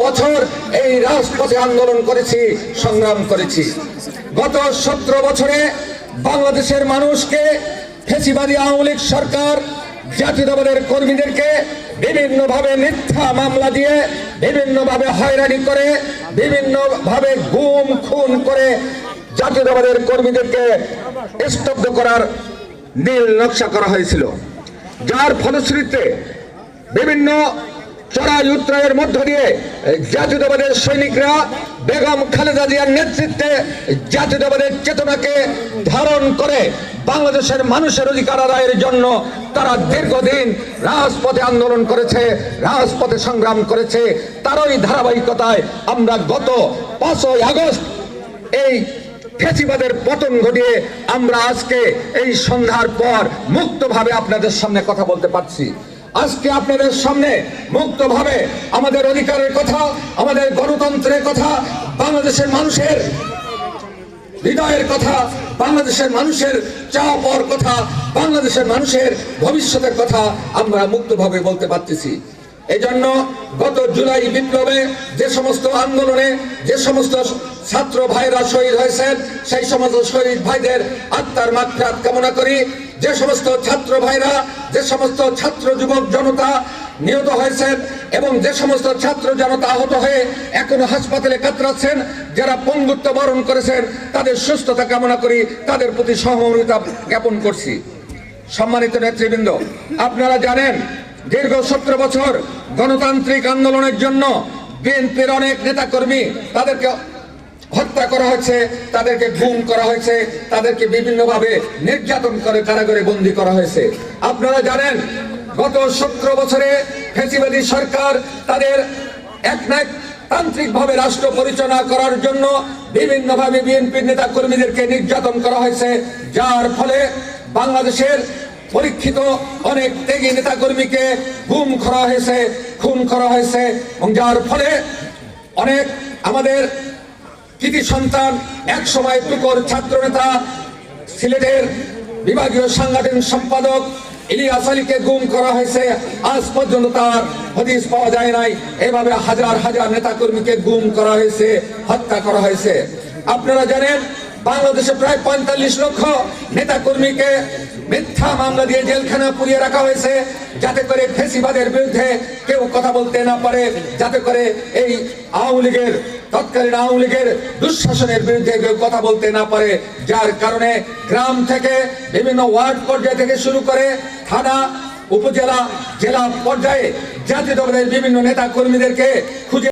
বছর এই রাজপথে আন্দোলন করেছি, সংগ্রাম করেছি। গত 17 বছরে বাংলাদেশের মানুষকে ফ্যাসিবাদী আওয়ামী লীগ সরকার জাতীয়তাবাদের কর্মীদেরকে বিভিন্নভাবে মিথ্যা মামলা দিয়ে, বিভিন্নভাবে হয়রানি করে, বিভিন্নভাবে গুম খুন করে জাতীয়তাবাদের কর্মীদেরকে স্তব্ধ করার নীল নকশা করা হয়েছিল, যার ফলশ্রুতিতে বিভিন্ন চড়াই উত্তরায়ের মধ্য দিয়ে জাতীয়তাবাদের সৈনিকরা বেগম খালেদা জিয়ার নেতৃত্বে জাতীয়তাবাদের চেতনাকে ধারণ করে বাংলাদেশের মানুষের অধিকার আদায়ের জন্য তারা দীর্ঘদিন রাজপথে আন্দোলন করেছে, রাজপথে সংগ্রাম করেছে। তারই ধারাবাহিকতায় আমরা গত 5ই আগস্ট এই ফ্যাসিবাদের পতন ঘটিয়ে আমরা আজকে এই সন্ধ্যার পর মুক্তভাবে আপনাদের সামনে কথা বলতে পারছি। আজকে আপনাদের সামনে মুক্তভাবে আমাদের অধিকারের কথা, আমাদের গণতন্ত্রের কথা, বাংলাদেশের মানুষের হৃদয়ের কথা, বাংলাদেশের মানুষের চাওয়া পাওয়ার কথা, বাংলাদেশের মানুষের ভবিষ্যতের কথা আমরা মুক্তভাবে বলতে পারতেছি। এই জন্য গত জুলাই বিপ্লবে যে সমস্ত আন্দোলনে যে সমস্ত ছাত্র ভাইরা শহীদ হয়েছেন, সেই সমস্ত শহীদ ভাইদের আত্মার মাগফিরাত কামনা করি। যে সমস্ত ছাত্র ভাইরা, যে সমস্ত ছাত্র যুবক জনতা নিহত হয়েছেন এবং যে সমস্ত ছাত্র জনতা আহত হয়ে এখনো হাসপাতালে কাতরাচ্ছেন, যারা পঙ্গুত্ব বরণ করেছেন, তাদের সুস্থতা কামনা করি, তাদের প্রতি সহমর্মিতা জ্ঞাপন করছি। সম্মানিত নেতৃবৃন্দ, আপনারা জানেন দীর্ঘ 17 বছর গণতান্ত্রিক আন্দোলনের জন্য বিএনপির অনেক নেতাকর্মী তাদেরকে হত্যা করা হয়েছে, তাদেরকে গুম করা হয়েছে, তাদেরকে বিভিন্নভাবে নির্যাতন করে কারাগারে বন্দী করা হয়েছে। আপনারা জানেন গত 17 বছরে ফ্যাসিবাদী সরকার তাদের একনায়কতান্ত্রিকভাবে রাষ্ট্র পরিচালনা করার জন্য বিভিন্নভাবে বিএনপির নেতাকর্মীদেরকে নির্যাতন করা হয়েছে, যার ফলে বাংলাদেশের পরীক্ষিত অনেক ত্যাগী নেতাকর্মীকে গুম করা হয়েছে, খুন করা হয়েছে এবং যার ফলে অনেক আমাদের কৃতি সন্তান, এক সময় তুকর ছাত্র নেতা, সিলেটের বিভাগীয় সাংগঠনিক সম্পাদক ইলিয়াস আলীকে গুম করা হয়েছে। আজ পর্যন্ত তার হদিস পাওয়া যায় নাই। এভাবে হাজার হাজার নেতাকর্মীকে গুম করা হয়েছে, হত্যা করা হয়েছে। আপনারা জানেন বাংলাদেশে প্রায় 45 লক্ষ নেতাকর্মীকে মিথ্যা মামলা দিয়ে জেলখানা পুড়িয়ে রাখা হয়েছে, যাতে করে ফ্যাসিবাদের বিরুদ্ধে কেউ কথা বলতে না পারে, যাতে করে এই আওয়ামী লীগের তৎকালীন আওয়ামী লীগের দুঃশাসনের বিরুদ্ধে কেউ কথা বলতে না পারে। যার কারণে গ্রাম থেকে বিভিন্ন ওয়ার্ড পর্যায় থেকে শুরু করে থানা, উপজেলা, জেলা পর্যায়ে জাতীয়তাবাদের বিভিন্ন নেতা কর্মীদেরকে খুঁজে